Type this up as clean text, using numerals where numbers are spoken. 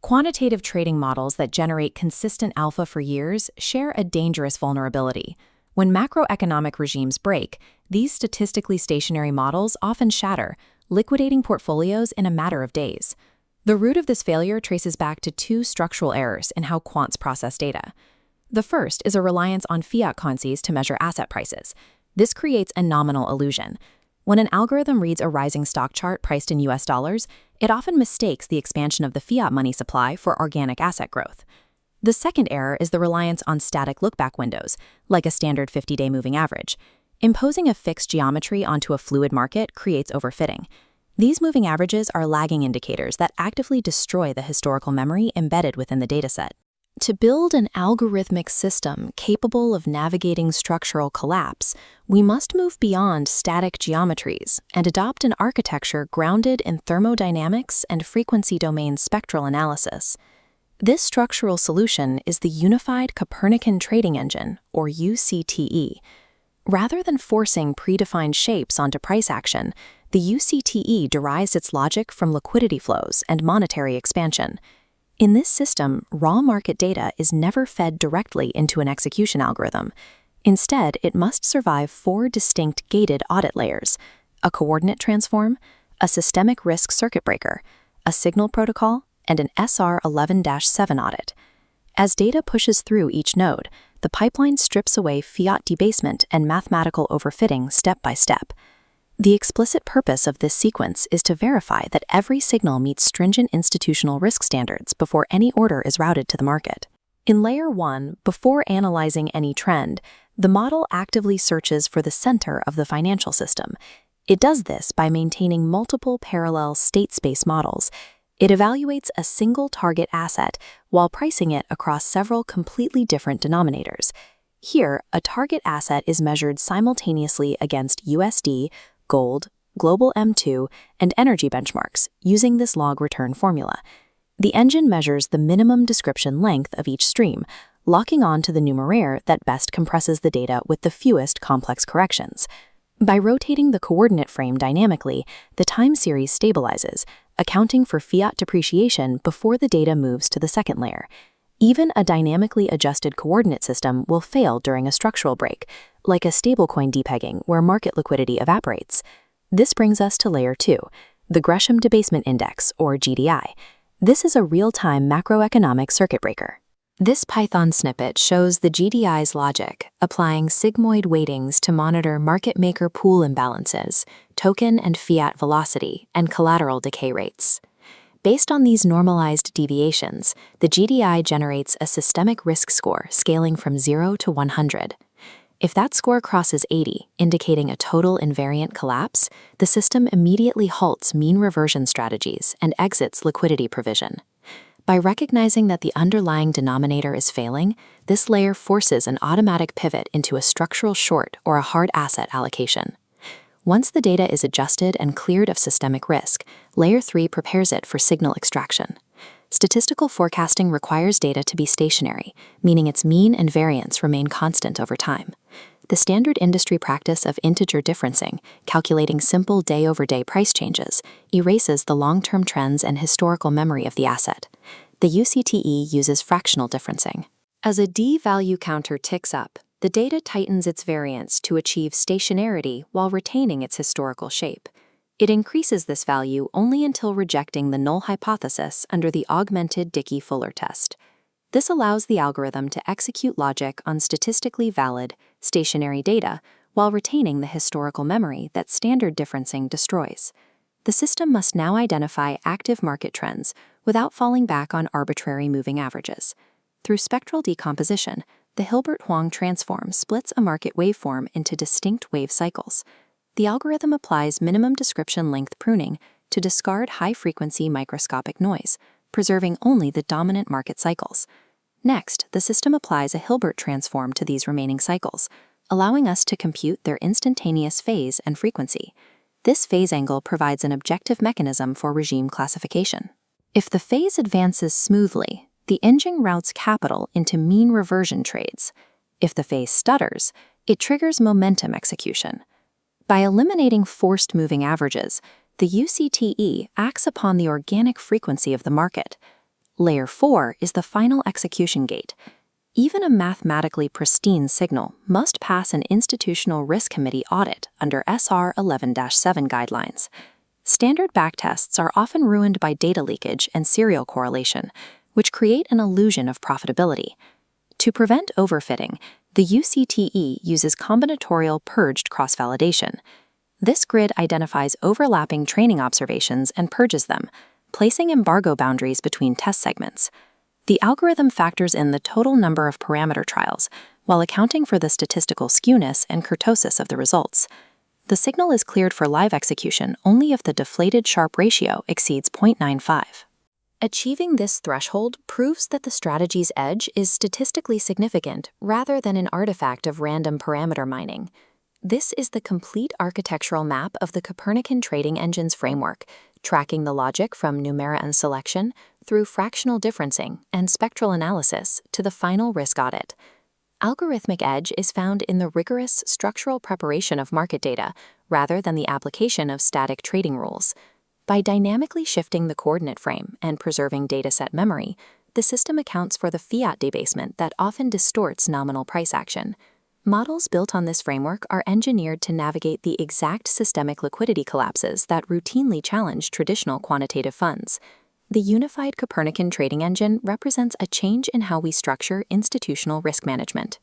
Quantitative trading models that generate consistent alpha for years share a dangerous vulnerability. When macroeconomic regimes break, these statistically stationary models often shatter, liquidating portfolios in a matter of days. The root of this failure traces back to two structural errors in how quants process data. The first is a reliance on fiat currencies to measure asset prices. This creates a nominal illusion. When an algorithm reads a rising stock chart priced in US dollars, it often mistakes the expansion of the fiat money supply for organic asset growth. The second error is the reliance on static look-back windows, like a standard 50-day moving average. Imposing a fixed geometry onto a fluid market creates overfitting. These moving averages are lagging indicators that actively destroy the historical memory embedded within the dataset. To build an algorithmic system capable of navigating structural collapse, we must move beyond static geometries and adopt an architecture grounded in thermodynamics and frequency domain spectral analysis. This structural solution is the Unified Copernican Trading Engine, or UCTE. Rather than forcing predefined shapes onto price action, the UCTE derives its logic from liquidity flows and monetary expansion. In this system, raw market data is never fed directly into an execution algorithm. Instead, it must survive four distinct gated audit layers: a coordinate transform, a systemic risk circuit breaker, a signal protocol, and an SR11-7 audit. As data pushes through each node, the pipeline strips away fiat debasement and mathematical overfitting step by step. The explicit purpose of this sequence is to verify that every signal meets stringent institutional risk standards before any order is routed to the market. In Layer 1, before analyzing any trend, the model actively searches for the center of the financial system. It does this by maintaining multiple parallel state space models. It evaluates a single target asset while pricing it across several completely different denominators. Here, a target asset is measured simultaneously against USD, gold, global M2, and energy benchmarks using this log return formula. The engine measures the minimum description length of each stream, locking on to the numeraire that best compresses the data with the fewest complex corrections. By rotating the coordinate frame dynamically, the time series stabilizes, accounting for fiat depreciation before the data moves to the second layer. Even a dynamically adjusted coordinate system will fail during a structural break, like a stablecoin depegging where market liquidity evaporates. This brings us to Layer 2, the Gresham Debasement Index, or GDI. This is a real-time macroeconomic circuit breaker. This Python snippet shows the GDI's logic, applying sigmoid weightings to monitor market maker pool imbalances, token and fiat velocity, and collateral decay rates. Based on these normalized deviations, the GDI generates a systemic risk score scaling from 0 to 100. If that score crosses 80, indicating a total invariant collapse, the system immediately halts mean reversion strategies and exits liquidity provision. By recognizing that the underlying denominator is failing, this layer forces an automatic pivot into a structural short or a hard asset allocation. Once the data is adjusted and cleared of systemic risk, Layer 3 prepares it for signal extraction. Statistical forecasting requires data to be stationary, meaning its mean and variance remain constant over time. The standard industry practice of integer differencing, calculating simple day-over-day price changes, erases the long-term trends and historical memory of the asset. The UCTE uses fractional differencing. As a d-value counter ticks up, the data tightens its variance to achieve stationarity while retaining its historical shape. It increases this value only until rejecting the null hypothesis under the augmented Dickey-Fuller test. This allows the algorithm to execute logic on statistically valid, stationary data while retaining the historical memory that standard differencing destroys. The system must now identify active market trends without falling back on arbitrary moving averages. Through spectral decomposition, the Hilbert-Huang transform splits a market waveform into distinct wave cycles. The algorithm applies minimum description length pruning to discard high-frequency microscopic noise, preserving only the dominant market cycles. Next, the system applies a Hilbert transform to these remaining cycles, allowing us to compute their instantaneous phase and frequency. This phase angle provides an objective mechanism for regime classification. If the phase advances smoothly, the engine routes capital into mean reversion trades. If the phase stutters, it triggers momentum execution. By eliminating forced moving averages, the UCTE acts upon the organic frequency of the market. Layer 4 is the final execution gate. Even a mathematically pristine signal must pass an institutional risk committee audit under SR 11-7 guidelines. Standard backtests are often ruined by data leakage and serial correlation, which create an illusion of profitability. To prevent overfitting, the UCTE uses combinatorial purged cross-validation. This grid identifies overlapping training observations and purges them, placing embargo boundaries between test segments. The algorithm factors in the total number of parameter trials, while accounting for the statistical skewness and kurtosis of the results. The signal is cleared for live execution only if the deflated Sharpe ratio exceeds 0.95. Achieving this threshold proves that the strategy's edge is statistically significant rather than an artifact of random parameter mining. This is the complete architectural map of the Copernican trading engine's framework, tracking the logic from numera and selection through fractional differencing and spectral analysis to the final risk audit. Algorithmic edge is found in the rigorous structural preparation of market data rather than the application of static trading rules. By dynamically shifting the coordinate frame and preserving dataset memory, the system accounts for the fiat debasement that often distorts nominal price action. Models built on this framework are engineered to navigate the exact systemic liquidity collapses that routinely challenge traditional quantitative funds. The unified Copernican trading engine represents a change in how we structure institutional risk management.